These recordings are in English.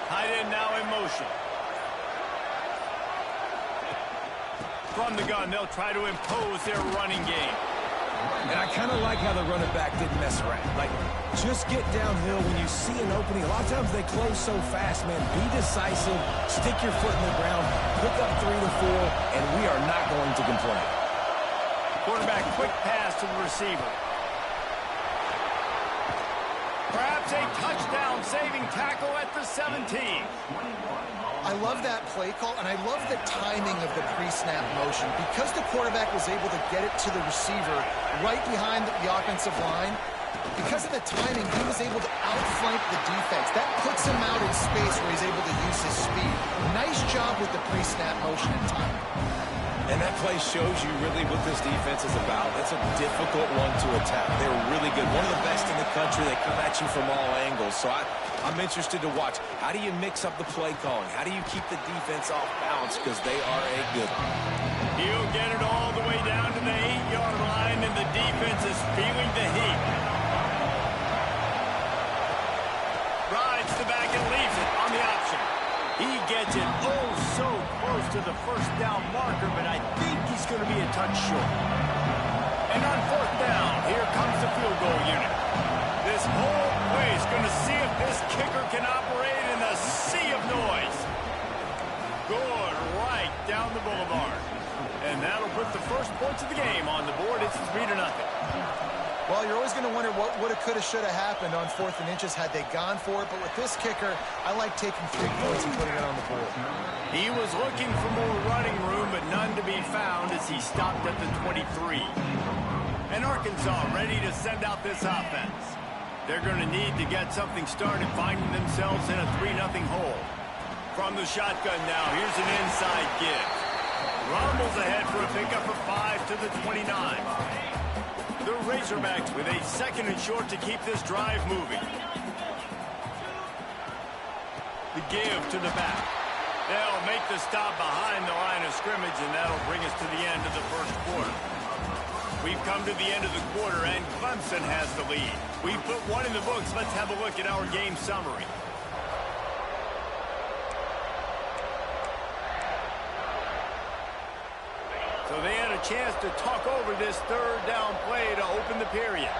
Tight end now in motion. From the gun, they'll try to impose their running game. And I kind of like how the running back didn't mess around. Like, just get downhill when you see an opening. A lot of times they close so fast, man. Be decisive, stick your foot in the ground, pick up 3 to 4, and we are not going to complain. Quarterback, quick pass to the receiver. Perhaps a touchdown-saving tackle at the 17. I love that play call, and I love the timing of the pre-snap motion. Because the quarterback was able to get it to the receiver right behind the offensive line, because of the timing, he was able to outflank the defense. That puts him out in space where he's able to use his speed. Nice job with the pre-snap motion and timing. And that play shows you really what this defense is about. It's a difficult one to attack. They're really good. One of the best in the country. They come at you from all angles. So I'm interested to watch. How do you mix up the play calling? How do you keep the defense off balance? Because they are a good one. He'll get it all the way down to the 8-yard line, and the defense is feeling the heat. Rides the back and leaves it on the option. He gets it oh so close to the first down marker, but I think he's going to be a touch short. And on fourth down, here comes the field goal unit. This whole play is going to see if this kicker can operate in a sea of noise. Good right down the boulevard. And that'll put the first points of the game on the board. It's 3-0. Well, you're always going to wonder what woulda, coulda, shoulda happened on 4th and inches had they gone for it. But with this kicker, I like taking 3 points and putting it on the board. He was looking for more running room, but none to be found as he stopped at the 23. And Arkansas ready to send out this offense. They're going to need to get something started, finding themselves in a 3-0 hole. From the shotgun now, here's an inside give. Rumbles ahead for a pickup of 5 to the 29. The Razorbacks with a 2nd and short to keep this drive moving. The give to the back. They'll make the stop behind the line of scrimmage, and that'll bring us to the end of the first quarter. We've come to the end of the quarter, and Clemson has the lead. We've put one in the books. Let's have a look at our game summary. So they had a chance to talk over this 3rd down play to open the period.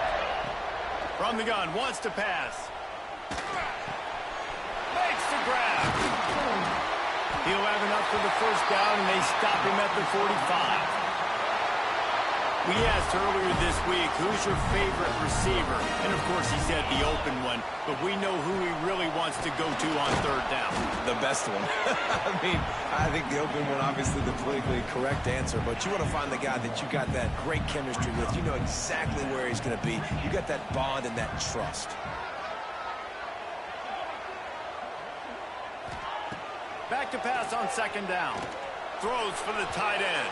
From the gun, wants to pass. Makes the grab. He'll have enough for the first down, and they stop him at the 45. We asked earlier this week, who's your favorite receiver? And, of course, he said the open one, but we know who he really wants to go to on 3rd down. The best one. I think the open one, obviously the politically correct answer, but you want to find the guy that you got that great chemistry with. You know exactly where he's going to be. You got that bond and that trust. Back to pass on 2nd down. Throws for the tight end.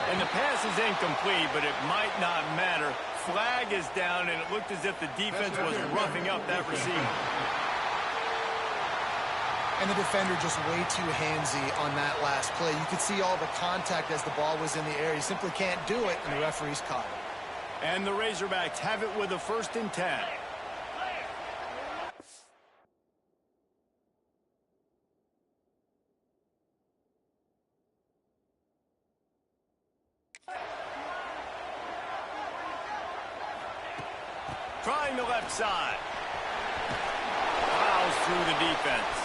And the pass is incomplete, but it might not matter. Flag is down, and it looked as if the defense was roughing up that receiver. And the defender just way too handsy on that last play. You could see all the contact as the ball was in the air. He simply can't do it, and the referee's caught it. And the Razorbacks have it with a 1st and 10. Trying the left side. Plows through the defense.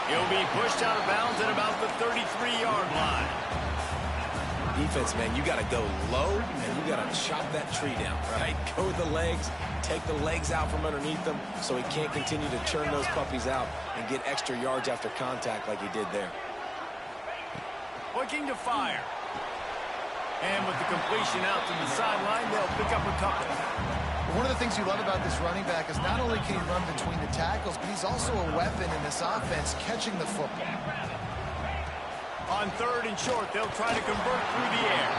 He'll be pushed out of bounds at about the 33-yard line. Defense, man, you got to go low, and you got to chop that tree down, right? Go with the legs, take the legs out from underneath them so he can't continue to churn those puppies out and get extra yards after contact like he did there. Looking to fire. And with the completion out to the sideline, they'll pick up a couple. One of the things you love about this running back is not only can he run between the tackles, but he's also a weapon in this offense, catching the football. On 3rd and short, they'll try to convert through the air.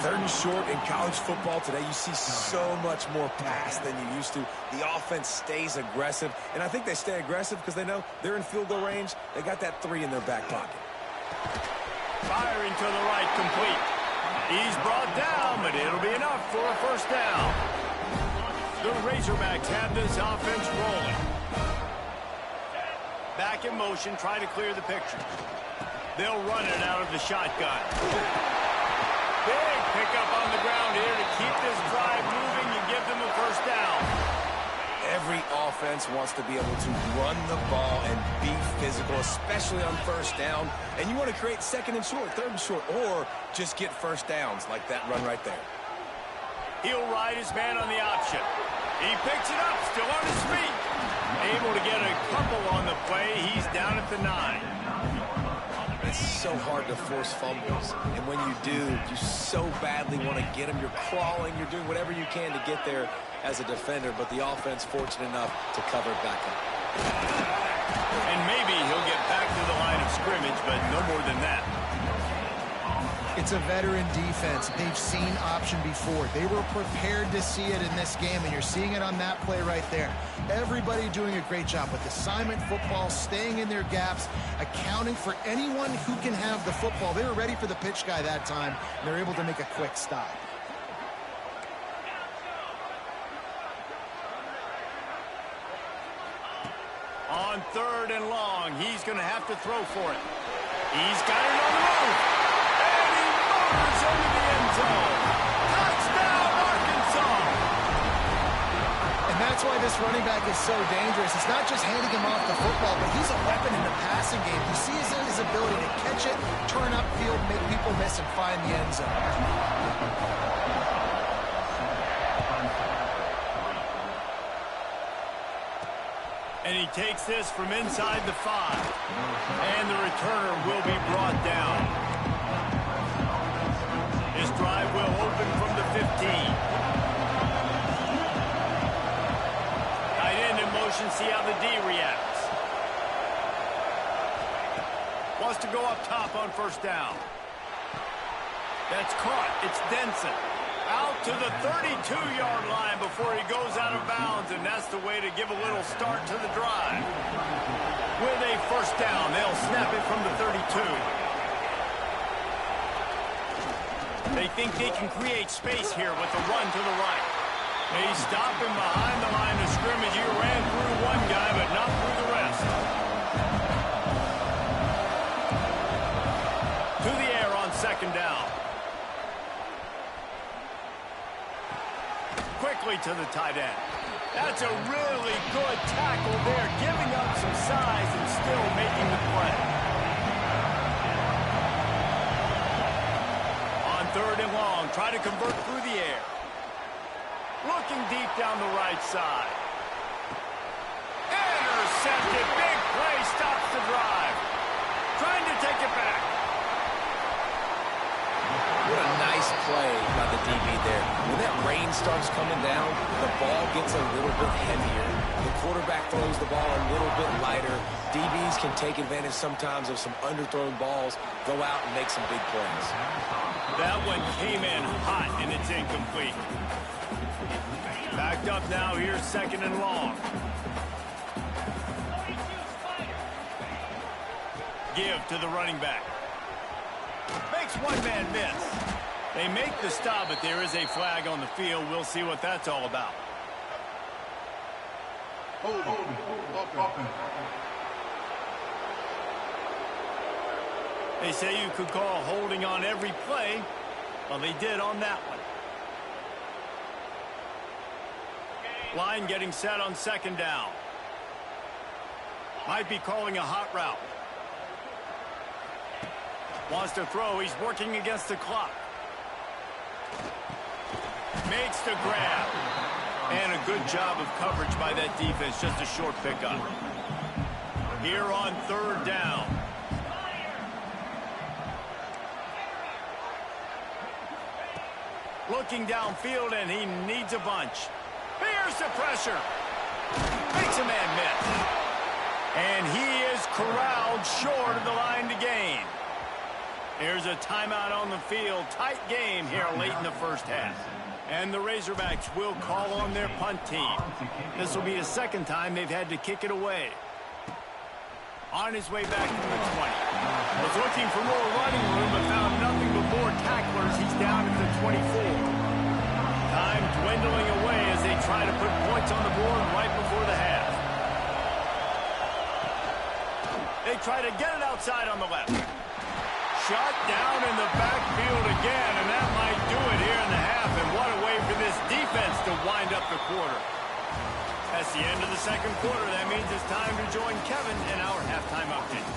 3rd and short in college football today, you see so much more pass than you used to. The offense stays aggressive, and I think they stay aggressive because they know they're in field goal range. They got that 3 in their back pocket. Firing to the right, complete. He's brought down, but it'll be enough for a 1st down. The Razorbacks have this offense rolling. Back in motion, try to clear the picture. They'll run it out of the shotgun. Big pickup on the ground here to keep this drive moving and give them a first down. Every offense wants to be able to run the ball and be physical, especially on first down. And you want to create second and short, third and short, or just get first downs like that run right there. He'll ride his man on the option. He picks it up, still on his feet. Able to get a couple on the play. He's down at the 9. It's so hard to force fumbles, and when you do, you so badly want to get them. You're crawling, you're doing whatever you can to get there as a defender, but the offense fortunate enough to cover it back up. And maybe he'll get back to the line of scrimmage, but no more than that. It's a veteran defense. They've seen option before. They were prepared to see it in this game, and you're seeing it on that play right there. Everybody doing a great job with assignment football, staying in their gaps, accounting for anyone who can have the football. They were ready for the pitch guy that time, and they're able to make a quick stop. On 3rd and long, he's going to have to throw for it. He's got it on the move. And he murders into the end zone. Touchdown, Arkansas! And that's why this running back is so dangerous. It's not just handing him off the football, but he's a weapon in the passing game. You see his ability to catch it, turn upfield, make people miss, and find the end zone. And he takes this from inside the 5. And the returner will be brought down. His drive will open from the 15. Tight end in motion, see how the D reacts. Wants to go up top on first down. That's caught. It's Denson. Out to the 32-yard line before he goes out of bounds, and that's the way to give a little start to the drive. With a first down, they'll snap it from the 32. They think they can create space here with the run to the right. They stop him behind the line of scrimmage. He ran through one guy, but not through the rest. To the air on second down. Quickly to the tight end. That's a really good tackle there, giving up some size and still making the play. On 3rd and long, try to convert through the air. Looking deep down the right side. Intercepted. Big play stops the drive. Trying to take it back. What a nice play by the DB there. When that rain starts coming down, the ball gets a little bit heavier. The quarterback throws the ball a little bit lighter. DBs can take advantage sometimes of some underthrown balls, go out and make some big plays. That one came in hot, and it's incomplete. Backed up now, here's 2nd and long. Give to the running back. Makes one man miss. They make the stop, but there is a flag on the field. We'll see what that's all about. They say you could call holding on every play. Well, they did on that one. Line getting set on 2nd down. Might be calling a hot route. Wants to throw. He's working against the clock. Makes the grab. And a good job of coverage by that defense. Just a short pickup. Here on 3rd down. Looking downfield, and he needs a bunch. Here's the pressure. Makes a man miss. And he is corralled short of the line to gain. Here's a timeout on the field. Tight game here late in the first half. And the Razorbacks will call on their punt team. This will be the 2nd time they've had to kick it away. On his way back to the 20. Was looking for more running room, but found nothing but more tacklers. He's down at the 24. Time dwindling away as they try to put points on the board right before the half. They try to get it outside on the left. Shot down in the backfield again, and that might do it here in the half. And what a way for this defense to wind up the quarter. That's the end of the second quarter. That means it's time to join Kevin in our halftime update.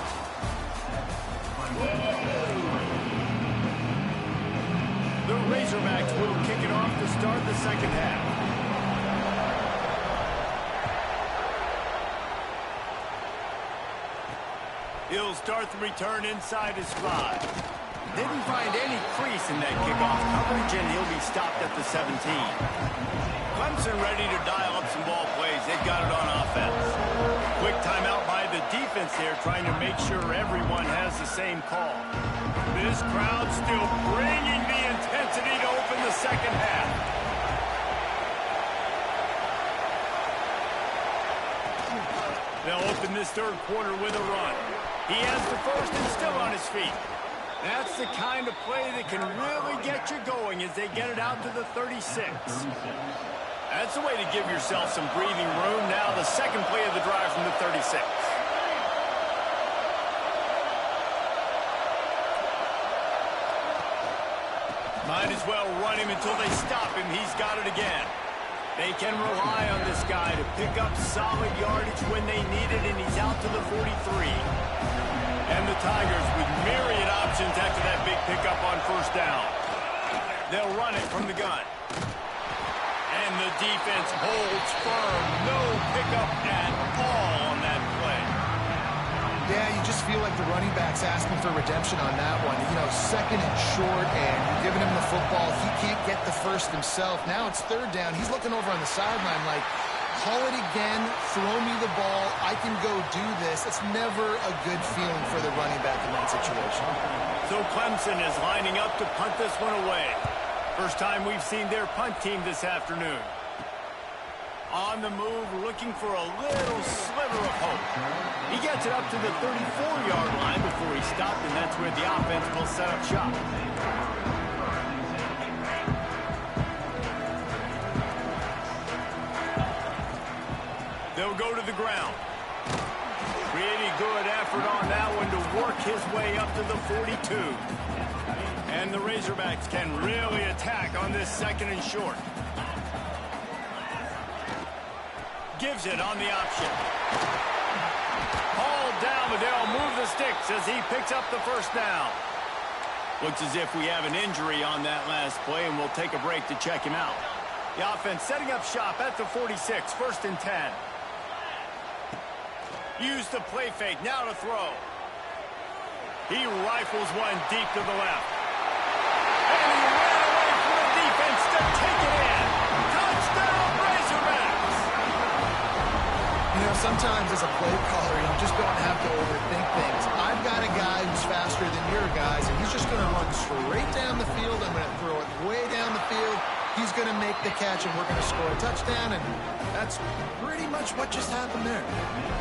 The Razorbacks will kick it off to start the second half. He'll start the return inside his 5. Didn't find any crease in that kickoff coverage, and he'll be stopped at the 17. Clemson ready to dial up some ball plays. They've got it on offense. Quick timeout by the defense there, trying to make sure everyone has the same call. This crowd still bringing the intensity to open the second half. They'll open this third quarter with a run. He has the first and still on his feet. That's the kind of play that can really get you going as they get it out to the 36. That's the way to give yourself some breathing room. Now the second play of the drive from the 36. Might as well run him until they stop him. He's got it again. They can rely on this guy to pick up solid yardage when they need it, and he's out to the 43. And the Tigers with myriad options after that big pickup on first down. They'll run it from the gun. And the defense holds firm. No pickup at all on that play. Yeah, you just feel like the running back's asking for redemption on that one. You know, second and short, and you're giving him the football. He can't get the first himself. Now it's third down. He's looking over on the sideline like, call it again, throw me the ball, I can go do this. It's never a good feeling for the running back in that situation. So Clemson is lining up to punt this one away. First time we've seen their punt team this afternoon. On the move, looking for a little sliver of hope. He gets it up to the 34-yard line before he stopped, and that's where the offense will set up shop. They'll go to the ground. Pretty good effort on that one to work his way up to the 42. And the Razorbacks can really attack on this second and short. Gives it on the option. Hauled down, but they'll move the sticks as he picks up the first down. Looks as if we have an injury on that last play, and we'll take a break to check him out. The offense setting up shop at the 46, first and 10. Use the play fake, now to throw. He rifles one deep to the left. And he ran away from the defense to take it in. Touchdown, Razorbacks! You know, sometimes as a play caller, you just don't have to overthink things. I've got a guy who's faster than your guys, and he's just going to run straight down the field. I'm going to throw it way down the field. He's going to make the catch, and we're going to score a touchdown, and that's pretty much what just happened there.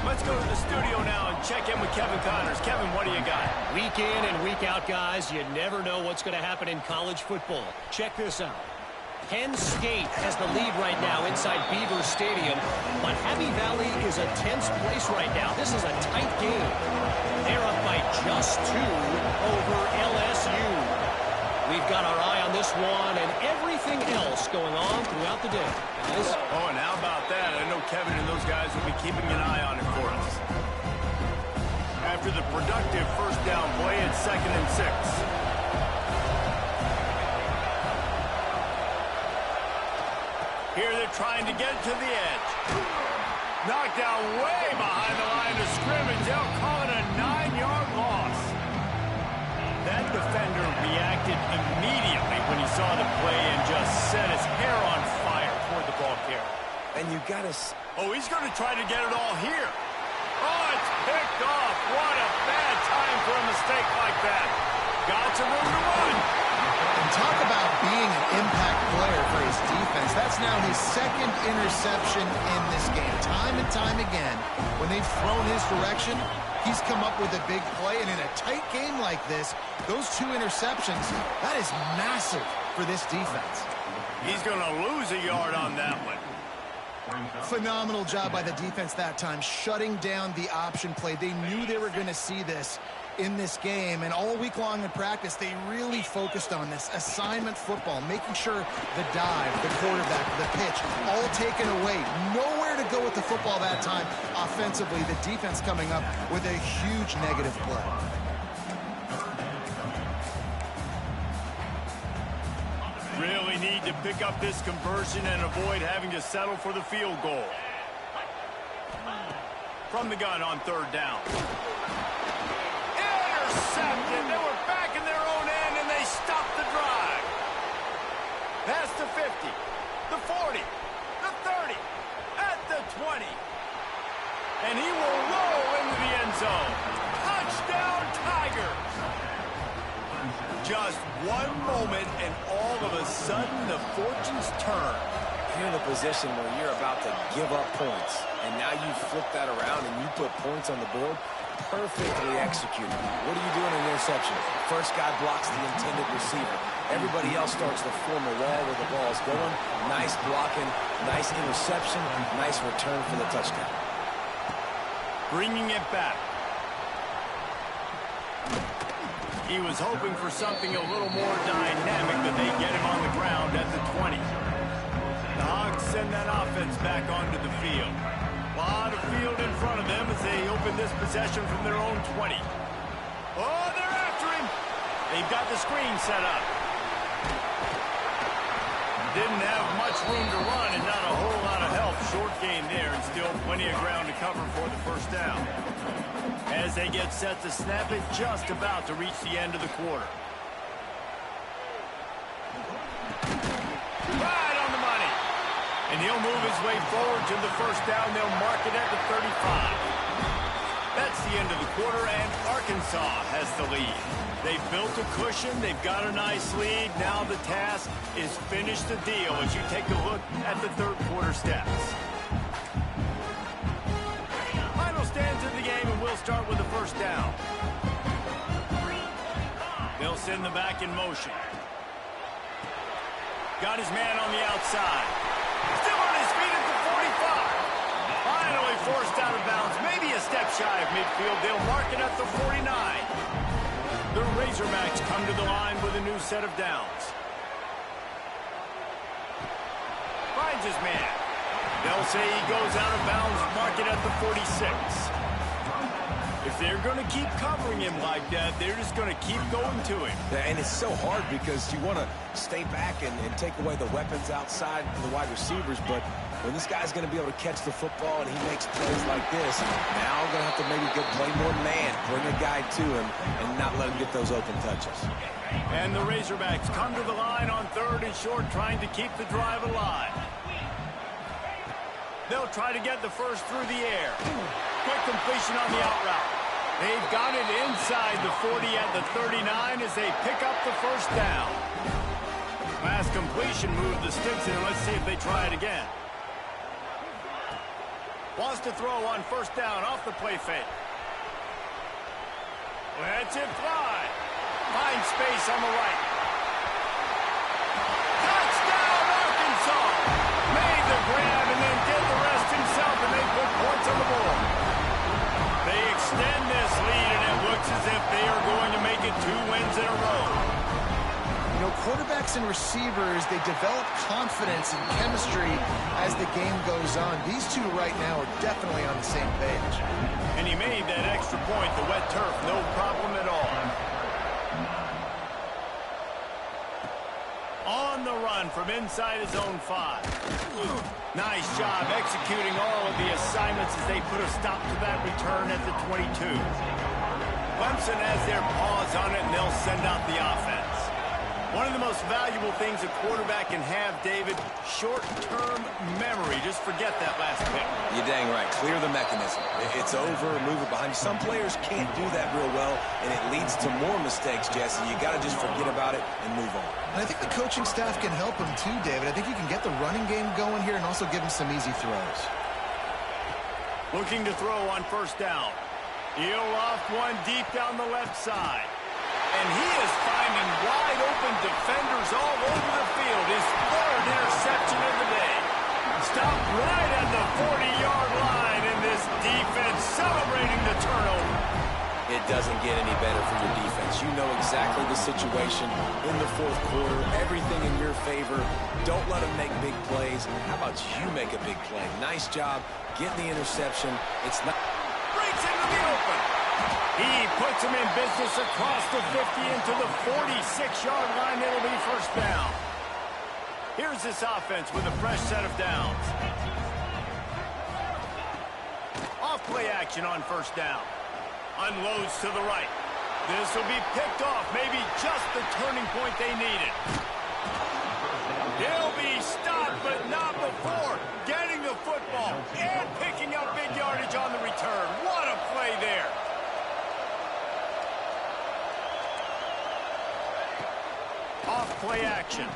Let's go to the studio now and check in with Kevin Connors. Kevin, what do you got? Week in and week out, guys, you never know what's going to happen in college football. Check this out. Penn State has the lead right now inside Beaver Stadium, but Happy Valley is a tense place right now. This is a tight game. They're up by just 2 over LSU. We've got our eye on this one and everything else going on throughout the day, guys. Oh, and how about that? I know Kevin and those guys will be keeping an eye on it for us. After the productive first down play, it's second and 6. Here they're trying to get to the edge. Knocked down way behind the line of scrimmage. They'll call it a 9-yard loss. That defender reacted immediately when he saw the play and just set his hair on fire toward the ball carrier. And you got to... Oh, he's going to try to get it all here. Oh, it's picked off. What a bad time for a mistake like that. Got some room to run. And talk about being an impact player for his defense. That's now his second interception in this game. Time and time again, when they've thrown his direction, he's come up with a big play. And in a tight game like this, those 2 interceptions, that is massive for this defense. He's going to lose a yard on that one. Phenomenal job by the defense that time, shutting down the option play. They knew they were going to see this in this game, and all week long in practice, they really focused on this assignment football, making sure the dive, the quarterback, the pitch, all taken away. Nowhere to go with the football that time offensively. The defense coming up with a huge negative play. Really need to pick up this conversion and avoid having to settle for the field goal. From the gun on third down. Intercepted. They were back in their own end, and they stopped the drive. Past the 50, the 40, the 30, at the 20. And he will roll into the end zone. Touchdown, Tigers. Just one moment, and all of a sudden, the fortunes turn. You're in a position where you're about to give up points, and now you flip that around and you put points on the board. Perfectly executed. What do you do in an interception? First guy blocks the intended receiver. Everybody else starts to form a wall where the ball is going. Nice blocking, nice interception, nice return for the touchdown. Bringing it back. He was hoping for something a little more dynamic, but they get him on the ground at the 20. The Hogs send that offense back onto the field. A lot of field in front of them as they open this possession from their own 20. Oh, they're after him. They've got the screen set up. Didn't have much room to run and not a whole lot of help. Short gain there and still plenty of ground to cover for the first down. As they get set to snap it, just about to reach the end of the quarter. Right on the money. And he'll move his way forward to the first down. They'll mark it at the 35. That's the end of the quarter, and Arkansas has the lead. They've built a cushion. They've got a nice lead. Now the task is finish the deal as you take a look at the third quarter stats. Final stands of the game, and we'll start with the first down. They'll send the back in motion. Got his man on the outside. Still on his feet at the 45. Finally forced out of bounds. Maybe a step shy of midfield. They'll mark it at the 49. The Razorbacks come to the line with a new set of downs. Finds his man. They'll say he goes out of bounds, mark it at the 46. If they're going to keep covering him like that, they're just going to keep going to him. Yeah, and it's so hard because you want to stay back and take away the weapons outside the wide receivers, but when this guy's going to be able to catch the football and he makes plays like this, now I'm going to have to maybe go play more man, bring a guy to him, and not let him get those open touches. And the Razorbacks come to the line on third and short, trying to keep the drive alive. They'll try to get the first through the air. Quick completion on the out route. They've got it inside the 40 at the 39 as they pick up the first down. Last completion moved the sticks in. Let's see if they try it again. Wants to throw on first down off the play fake. Lets it fly. Finds space on the right. Touchdown, Arkansas! Made the grab and then did the rest himself, and they put points on the board. They extend this lead, and it looks as if they are going to make it 2 wins in a row. You know, quarterbacks and receivers, they develop confidence and chemistry as the game goes on. These two right now are definitely on the same page. And he made that extra point, the wet turf, no problem at all. On the run from inside his own 5. Nice job executing all of the assignments as they put a stop to that return at the 22. Clemson has their paws on it, and they'll send out the offense. One of the most valuable things a quarterback can have, David, short-term memory. Just forget that last pick. You're dang right. Clear the mechanism. It's over, move it behind you. Some players can't do that real well, and it leads to more mistakes, Jesse. You got to just forget about it and move on. And I think the coaching staff can help him too, David. I think you can get the running game going here and also give him some easy throws. Looking to throw on first down. He'll loft one deep down the left side. And he is finding wide open defenders all over the field. His third interception of the day. Stopped right at the 40-yard line, and this defense celebrating the turnover. It doesn't get any better for your defense. You know exactly the situation in the fourth quarter. Everything in your favor. Don't let them make big plays. How about you make a big play? Nice job getting the interception. It's not... Breaks into the open. He puts him in business across the 50 into the 46-yard line. It'll be first down. Here's this offense with a fresh set of downs. Off play action on first down. Unloads to the right. This will be picked off. Maybe just the turning point they needed. He'll be stopped, but not before getting the football and picking up big yardage on the return. What a play there. Off play action.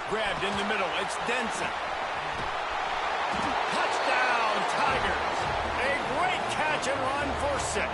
Grabbed in the middle. It's Denson. Touchdown, Tigers. A great catch and run for 6.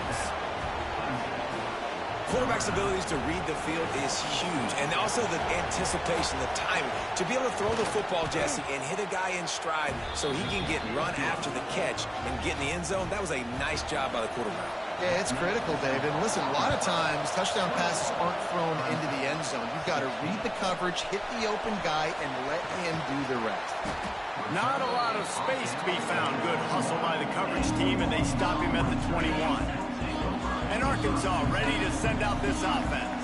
Quarterback's abilities to read the field is huge, and also the anticipation, the timing. To be able to throw the football, Jesse, and hit a guy in stride so he can get run after the catch and get in the end zone, that was a nice job by the quarterback. Yeah, it's critical, David. Listen, a lot of times touchdown passes aren't thrown into the end zone. You've got to read the coverage, hit the open guy, and let him do the rest. Not a lot of space to be found. Good hustle by the coverage team, and they stop him at the 21. And Arkansas ready to send out this offense.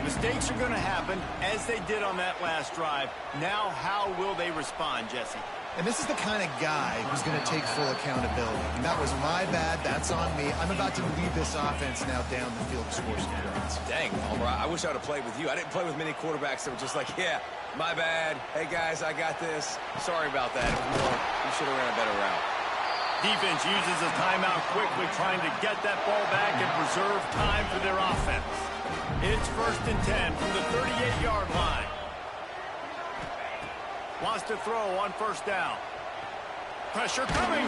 Mistakes are going to happen, as they did on that last drive. Now, how will they respond, Jesse? And this is the kind of guy who's going to take full accountability. And that was my bad. That's on me. I'm about to lead this offense now down the field to score some points. Dang, Palmer, I wish I would have played with you. I didn't play with many quarterbacks that were just like, yeah, my bad. Hey, guys, I got this. Sorry about that. It was more, you should have ran a better route. Defense uses a timeout quickly, trying to get that ball back and preserve time for their offense. It's 1st and 10 from the 38-yard line. Wants to throw on first down. Pressure coming.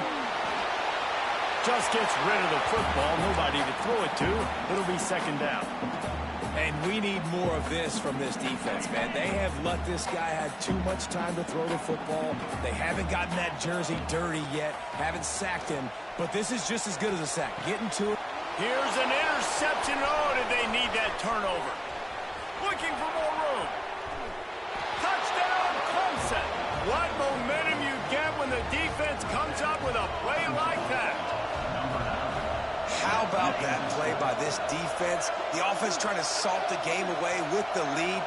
Just gets rid of the football. Nobody to throw it to. It'll be 2nd down. And we need more of this from this defense, man. They have let this guy have too much time to throw the football. They haven't gotten that jersey dirty yet, haven't sacked him, but this is just as good as a sack. Getting to it. Here's an interception. Oh, did they need that turnover? Looking for more room. Touchdown, Clemson. What momentum you get when the defense comes up with a play like that. How about that play by this defense? The offense trying to salt the game away with the lead.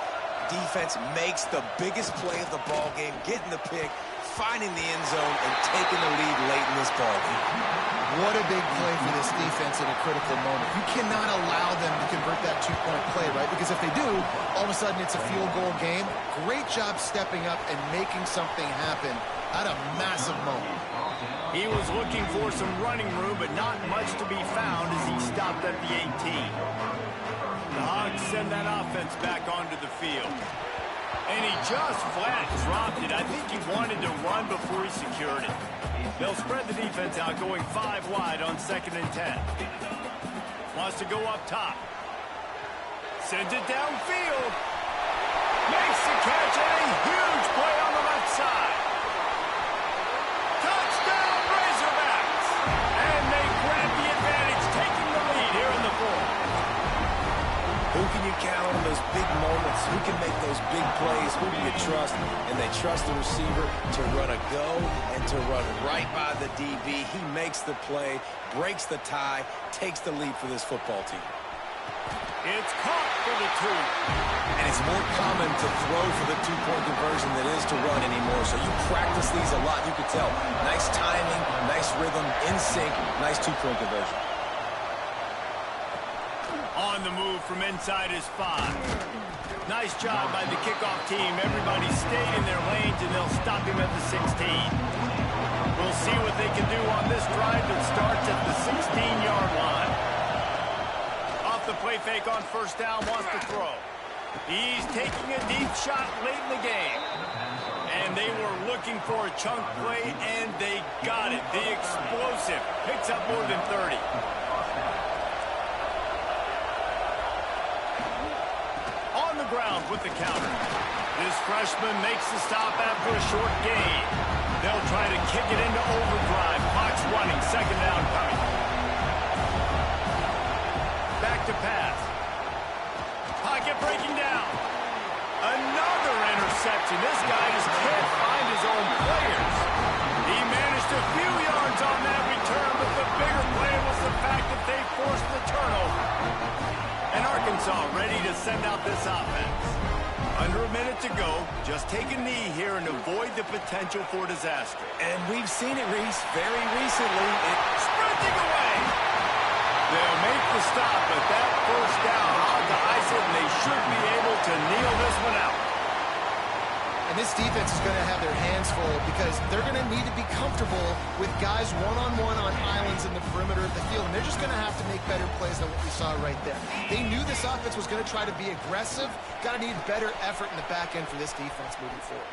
Defense makes the biggest play of the ball game, getting the pick, finding the end zone, and taking the lead late in this ball game. What a big play for this defense at a critical moment. You cannot allow them to convert that two-point play, right? Because if they do, all of a sudden it's a field goal game. Great job stepping up and making something happen at a massive moment. He was looking for some running room, but not much to be found as he stopped at the 18. The Hogs send that offense back onto the field. And he just flat dropped it. I think he wanted to run before he secured it. They'll spread the defense out, going 5 wide on 2nd and 10. Wants to go up top. Sends it downfield. Makes the catch, and a huge play on the left side. Touchdown, Razorbacks! And they grab the advantage, taking the lead here in the 4th. Who can you count on those big moments? Who can make those big plays? Who do you trust? And they trust the receiver to run a go and to run right by the DB. He makes the play, breaks the tie, takes the lead for this football team. It's caught for the 2. And it's more common to throw for the two-point conversion than it is to run anymore. So you practice these a lot. You can tell. Nice timing, nice rhythm, in sync, nice two-point conversion. On the move from inside his 5. Nice job by the kickoff team. Everybody stayed in their lanes, and they'll stop him at the 16. We'll see what they can do on this drive that starts at the 16-yard line. Off the play fake on first down, wants to throw. He's taking a deep shot late in the game. And they were looking for a chunk play, and they got it. The explosive picks up more than 30. On the ground with the counter. This freshman makes the stop after a short gain. They'll try to kick it into overdrive. Clock's running. Second down coming. Back to pass. Pocket breaking down. Another interception. This guy just can't find his own players. He managed a few yards on that return, but the bigger play was the fact that they forced the turnover. And Arkansas ready to send out this offense. Under a minute to go. Just take a knee here and avoid the potential for disaster. And we've seen it, Reese, very recently. Sprinting away. They'll make the stop, but that first down occupies it, and they should be able to kneel this one out. And this defense is going to have their hands full because they're going to need to be comfortable with guys one-on-one on islands in the perimeter of the field. And they're just going to have to make better plays than what we saw right there. They knew this offense was going to try to be aggressive. Got to need better effort in the back end for this defense moving forward.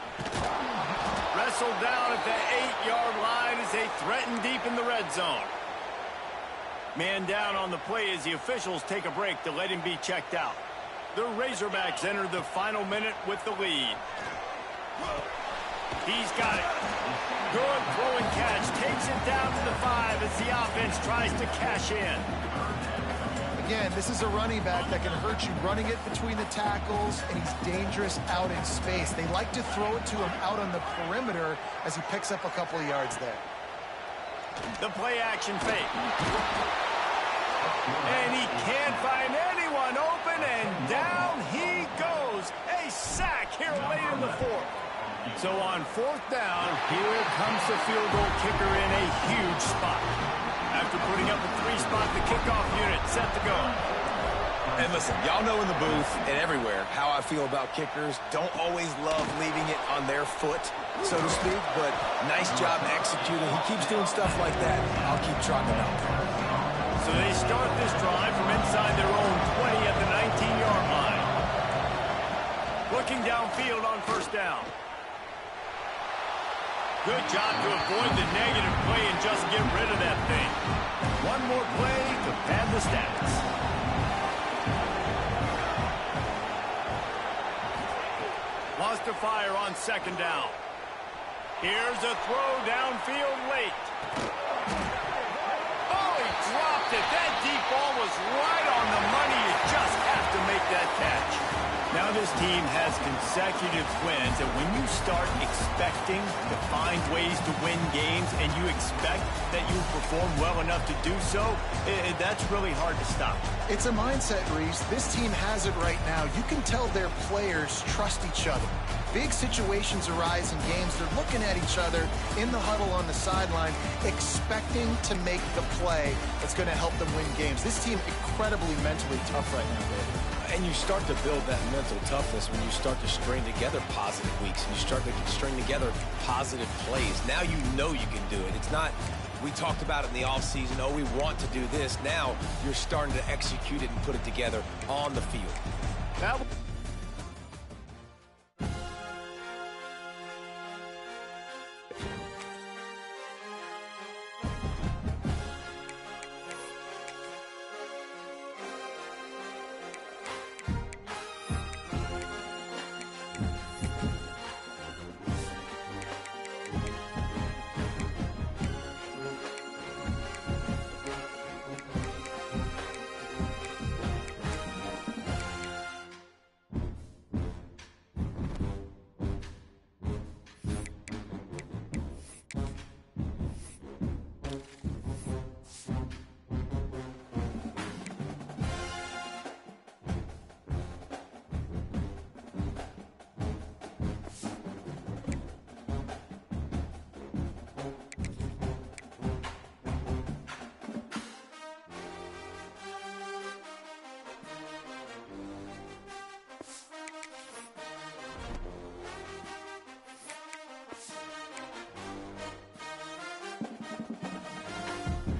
Wrestled down at the 8-yard line as they threaten deep in the red zone. Man down on the play as the officials take a break to let him be checked out. The Razorbacks enter the final minute with the lead. He's got it. Good throwing catch. Takes it down to the 5 as the offense tries to cash in. Again, this is a running back that can hurt you running it between the tackles, and he's dangerous out in space. They like to throw it to him out on the perimeter as he picks up a couple of yards there. The play action fake. And he can't find anyone open, and down he goes. A sack here late in the fourth. So on fourth down, here comes the field goal kicker in a huge spot. After putting up a 3-spot, the kickoff unit set to go. And listen, y'all know in the booth and everywhere how I feel about kickers. Don't always love leaving it on their foot, so to speak, but nice job executing. He keeps doing stuff like that. I'll keep trotting him out. So they start this drive from inside their own 20 at the 19-yard line. Looking downfield on first down. Good job to avoid the negative play and just get rid of that thing. One more play to pad the stats. Lost to fire on second down. Here's a throw downfield late. Oh, he dropped it. That deep ball was right on the money. You just have to make that catch. Now this team has consecutive wins, and when you start expecting to find ways to win games and you expect that you perform well enough to do so, that's really hard to stop. It's a mindset, Reese. This team has it right now. You can tell their players trust each other. Big situations arise in games. They're looking at each other in the huddle on the sideline, expecting to make the play that's going to help them win games. This team incredibly mentally tough right now, David. And you start to build that mental toughness when you start to string together positive weeks and you start to string together positive plays. Now you know you can do it. It's not, we talked about it in the offseason, oh, we want to do this. Now you're starting to execute it and put it together on the field. That